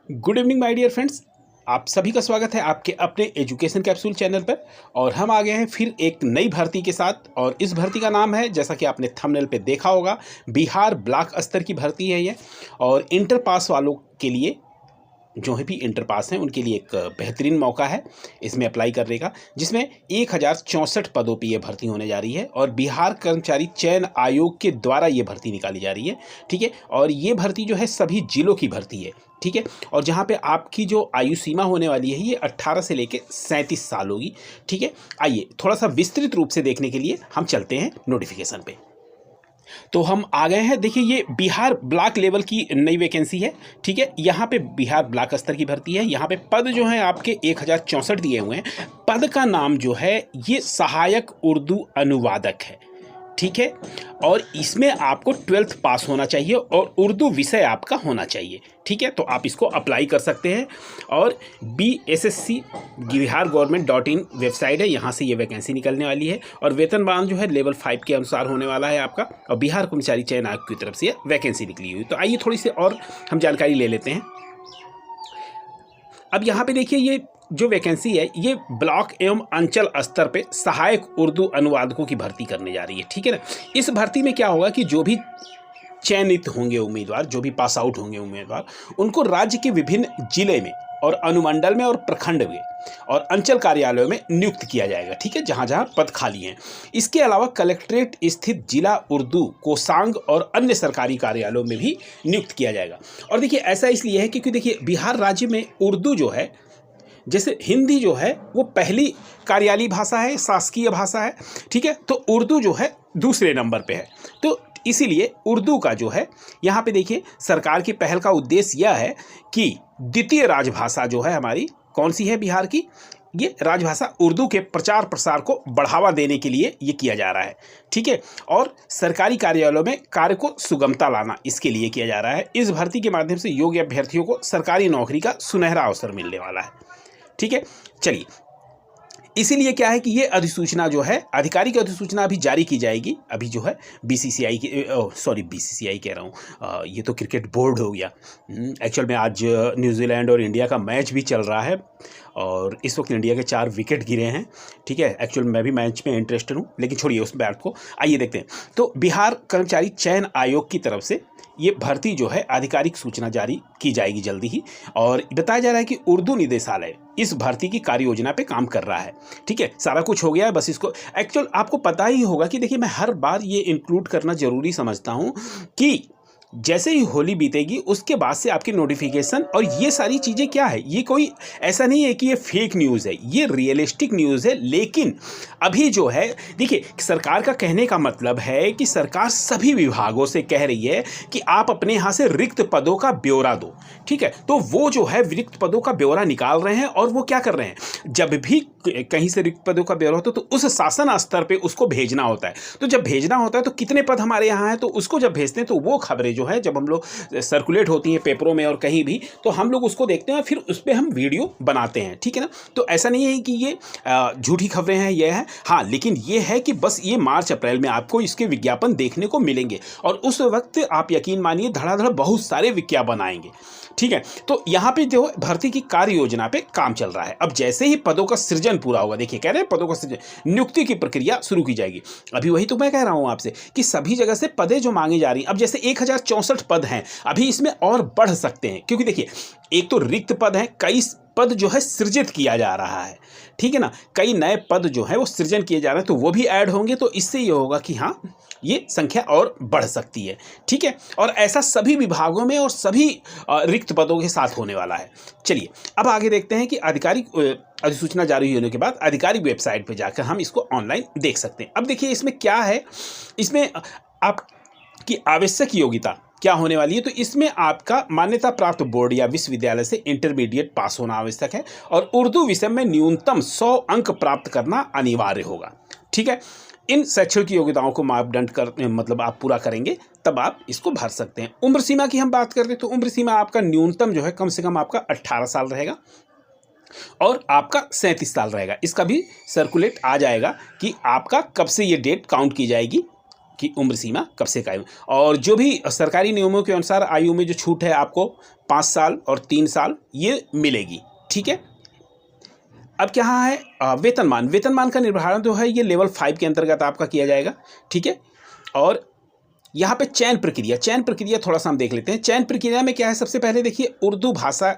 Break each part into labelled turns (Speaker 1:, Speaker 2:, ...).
Speaker 1: Good evening my dear friends. आप सभी का स्वागत है आपके अपने एजुकेशन कैप्सूल चैनल पर। और हम आ गए हैं फिर एक नई भर्ती के साथ। और इस भर्ती का नाम है, जैसा कि आपने थंबनेल पे देखा होगा, बिहार ब्लॉक स्तर की भर्ती है ये। और इंटर पास वालों के लिए, जो भी इंटर पास हैं उनके लिए एक बेहतरीन मौका है इसमें अप्लाई करने का, जिसमें 1064 पदों पर यह भर्ती होने जा रही है। और बिहार कर्मचारी चयन आयोग के द्वारा ये भर्ती निकाली जा रही है। ठीक है, और ये भर्ती जो है सभी जिलों की भर्ती है। ठीक है, और जहाँ पे आपकी जो आयु सीमा होने वाली है ये 18 से लेकर 37 साल होगी। ठीक है, आइए थोड़ा सा विस्तृत रूप से देखने के लिए हम चलते हैं नोटिफिकेशन पे। तो हम आ गए हैं। देखिए, ये बिहार ब्लॉक लेवल की नई वैकेंसी है। ठीक है, यहाँ पे बिहार ब्लॉक स्तर की भर्ती है। यहाँ पे पद जो है आपके 1064 दिए हुए हैं। पद का नाम जो है ये सहायक उर्दू अनुवादक है। ठीक है, और इसमें आपको 12th पास होना चाहिए और उर्दू विषय आपका होना चाहिए। ठीक है, तो आप इसको अप्लाई कर सकते हैं। और BSSC बिहार गवर्नमेंट.in वेबसाइट है, यहाँ से ये वैकेंसी निकलने वाली है। और वेतनमान जो है लेवल 5 के अनुसार होने वाला है आपका। और बिहार कर्मचारी चयन आयोग की तरफ से ये वैकेंसी निकली हुई। तो आइए थोड़ी सी और हम जानकारी ले लेते हैं। अब यहाँ पे देखिए, ये जो वैकेंसी है ये ब्लॉक एवं अंचल स्तर पे सहायक उर्दू अनुवादकों की भर्ती करने जा रही है। ठीक है ना। इस भर्ती में क्या होगा कि जो भी चयनित होंगे उम्मीदवार, जो भी पास आउट होंगे उम्मीदवार, उनको राज्य के विभिन्न जिले में और अनुमंडल में और प्रखंड में और अंचल कार्यालयों में नियुक्त किया जाएगा। ठीक है, जहां जहां पद खाली हैं। इसके अलावा कलेक्ट्रेट स्थित जिला उर्दू कोषांग और अन्य सरकारी कार्यालयों में भी नियुक्त किया जाएगा। और देखिए, ऐसा इसलिए है क्योंकि देखिए, बिहार राज्य में उर्दू जो है, जैसे हिंदी जो है वो पहली कार्यालयी भाषा है, शासकीय भाषा है। ठीक है, तो उर्दू जो है दूसरे नंबर पे है। तो इसीलिए उर्दू का जो है यहाँ पे देखिए, सरकार की पहल का उद्देश्य यह है कि द्वितीय राजभाषा जो है हमारी, कौन सी है बिहार की, ये राजभाषा उर्दू के प्रचार प्रसार को बढ़ावा देने के लिए ये किया जा रहा है। ठीक है, और सरकारी कार्यालयों में कार्य को सुगमता लाना, इसके लिए किया जा रहा है। इस भर्ती के माध्यम से योग्य अभ्यर्थियों को सरकारी नौकरी का सुनहरा अवसर मिलने वाला है। ठीक है, चलिए, इसीलिए क्या है कि ये अधिसूचना जो है, आधिकारिक अधिसूचना अभी जारी की जाएगी। अभी जो है BCCI की, BCCI कह रहा हूँ, ये तो क्रिकेट बोर्ड हो गया। एक्चुअल में आज न्यूजीलैंड और इंडिया का मैच भी चल रहा है और इस वक्त इंडिया के 4 विकेट गिरे हैं। ठीक है, एक्चुअल मैं भी मैच में इंटरेस्टेड हूँ, लेकिन छोड़िए उस बात को। आइए देखते हैं। तो बिहार कर्मचारी चयन आयोग की तरफ से ये भर्ती जो है आधिकारिक सूचना जारी की जाएगी जल्दी ही। और बताया जा रहा है कि उर्दू निदेशालय इस भर्ती की कार्य योजना पे काम कर रहा है। ठीक है, सारा कुछ हो गया है, बस इसको एक्चुअल आपको पता ही होगा कि देखिए, मैं हर बार ये इंक्लूड करना जरूरी समझता हूँ कि जैसे ही होली बीतेगी उसके बाद से आपकी नोटिफिकेशन और ये सारी चीज़ें क्या है, ये कोई ऐसा नहीं है कि ये फेक न्यूज़ है, ये रियलिस्टिक न्यूज़ है। लेकिन अभी जो है देखिए, सरकार का कहने का मतलब है कि सरकार सभी विभागों से कह रही है कि आप अपने यहाँ से रिक्त पदों का ब्यौरा दो। ठीक है, तो वो जो है रिक्त पदों का ब्यौरा निकाल रहे हैं। और वो क्या कर रहे हैं, जब भी कहीं से रिक्त पदों का ब्यौरा होता है तो उस शासन स्तर पर उसको भेजना होता है। तो जब भेजना होता है तो कितने पद हमारे यहाँ हैं, तो उसको जब भेजते हैं तो वो खबरें है, जब हम लोग सर्कुलेट होती हैं पेपरों में और कहीं भी, तो हम लोग उसको देखते हैं और फिर उस पर हम वीडियो बनाते हैं। ठीक है ना। तो ऐसा नहीं है कि ये झूठी खबरें हैं, ये है। हाँ, लेकिन ये है कि बस ये मार्च अप्रैल में आपको इसके विज्ञापन देखने को मिलेंगे और उस वक्त आप यकीन मानिए धड़ाधड़ बहुत सारे विज्ञापन आएंगे। ठीक है, तो यहाँ पे जो भर्ती की कार्य योजना पे काम चल रहा है। अब जैसे ही पदों का सृजन पूरा होगा, देखिए कह रहे हैं पदों का सृजन, नियुक्ति की प्रक्रिया शुरू की जाएगी। अभी वही तो मैं कह रहा हूँ आपसे कि सभी जगह से पदें जो मांगी जा रही हैं, अब जैसे 1064 पद हैं, अभी इसमें और बढ़ सकते हैं, क्योंकि देखिए, एक तो रिक्त पद हैं, कई पद जो है सृजित किया जा रहा है। ठीक है ना, कई नए पद जो है वो सृजन किए जा रहे हैं, तो वो भी ऐड होंगे। तो इससे ये होगा कि हाँ, ये संख्या और बढ़ सकती है। ठीक है, और ऐसा सभी विभागों में और सभी रिक्त पदों के साथ होने वाला है। चलिए, अब आगे देखते हैं कि आधिकारिक अधिसूचना जारी होने के बाद आधिकारिक वेबसाइट पर जाकर हम इसको ऑनलाइन देख सकते हैं। अब देखिए, इसमें क्या है, इसमें आपकी आवश्यक योग्यता क्या होने वाली है। तो इसमें आपका मान्यता प्राप्त बोर्ड या विश्वविद्यालय से इंटरमीडिएट पास होना आवश्यक है और उर्दू विषय में न्यूनतम 100 अंक प्राप्त करना अनिवार्य होगा। ठीक है, इन शैक्षणिक योग्यताओं को मापदंड कर मतलब आप पूरा करेंगे तब आप इसको भर सकते हैं। उम्र सीमा की हम बात करते हैं तो उम्र सीमा आपका न्यूनतम जो है कम से कम आपका 18 साल रहेगा और आपका 37 साल रहेगा। इसका भी सर्कुलेट आ जाएगा कि आपका कब से ये डेट काउंट की जाएगी कि उम्र सीमा कब से कायम, और जो भी सरकारी नियमों के अनुसार आयु में जो छूट है आपको 5 साल और 3 साल ये मिलेगी। ठीक है। अब क्या है वेतनमान का निर्धारण जो है ये लेवल 5 के अंतर्गत आपका किया जाएगा। ठीक है। और यहाँ पे चयन प्रक्रिया थोड़ा सा हम देख लेते हैं। चयन प्रक्रिया में क्या है, सबसे पहले देखिए उर्दू भाषा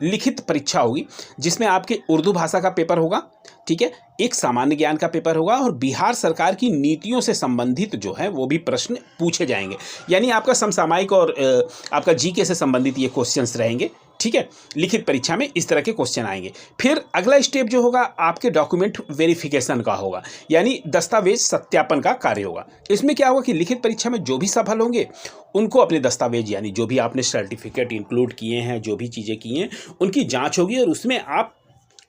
Speaker 1: लिखित परीक्षा होगी जिसमें आपके उर्दू भाषा का पेपर होगा। ठीक है। एक सामान्य ज्ञान का पेपर होगा और बिहार सरकार की नीतियों से संबंधित जो है वो भी प्रश्न पूछे जाएंगे, यानी आपका समसामयिक और आपका जीके से संबंधित ये क्वेश्चंस रहेंगे। ठीक है। लिखित परीक्षा में इस तरह के क्वेश्चन आएंगे। फिर अगला स्टेप जो होगा आपके डॉक्यूमेंट वेरिफिकेशन का होगा, यानी दस्तावेज सत्यापन का कार्य होगा। इसमें क्या होगा कि लिखित परीक्षा में जो भी सफल होंगे उनको अपने दस्तावेज यानी जो भी आपने सर्टिफिकेट इंक्लूड किए हैं, जो भी चीज़ें की हैं उनकी जांच होगी और उसमें आप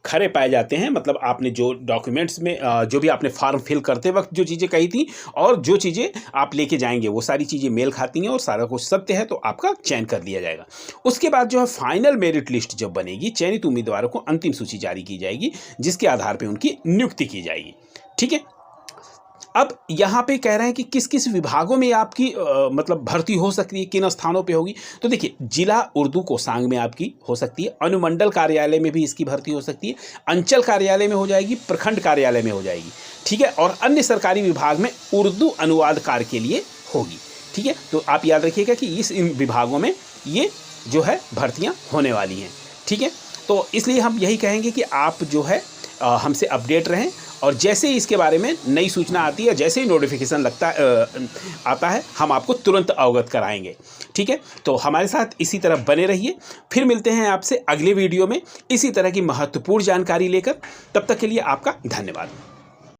Speaker 1: खरे पाए जाते हैं, मतलब आपने जो डॉक्यूमेंट्स में जो भी आपने फॉर्म फिल करते वक्त जो चीज़ें कही थी और जो चीज़ें आप लेके जाएंगे वो सारी चीज़ें मेल खाती हैं और सारा कुछ सत्य है, तो आपका चयन कर लिया जाएगा। उसके बाद जो है फाइनल मेरिट लिस्ट जब बनेगी, चयनित उम्मीदवारों को अंतिम सूची जारी की जाएगी जिसके आधार पर उनकी नियुक्ति की जाएगी। ठीक है। अब यहाँ पे कह रहे हैं कि किस किस विभागों में आपकी मतलब भर्ती हो सकती है, किन स्थानों पे होगी। तो देखिए जिला उर्दू कोषांग में आपकी हो सकती है, अनुमंडल कार्यालय में भी इसकी भर्ती हो सकती है, अंचल कार्यालय में हो जाएगी, प्रखंड कार्यालय में हो जाएगी। ठीक है। और अन्य सरकारी विभाग में उर्दू अनुवाद कार्य के लिए होगी। ठीक है। तो आप याद रखिएगा कि इन विभागों में ये जो है भर्तियाँ होने वाली हैं। ठीक है। तो इसलिए हम यही कहेंगे कि आप जो है हमसे अपडेट रहें और जैसे ही इसके बारे में नई सूचना आती है, जैसे ही नोटिफिकेशन आता है हम आपको तुरंत अवगत कराएंगे। ठीक है। तो हमारे साथ इसी तरह बने रहिए। फिर मिलते हैं आपसे अगले वीडियो में इसी तरह की महत्वपूर्ण जानकारी लेकर। तब तक के लिए आपका धन्यवाद।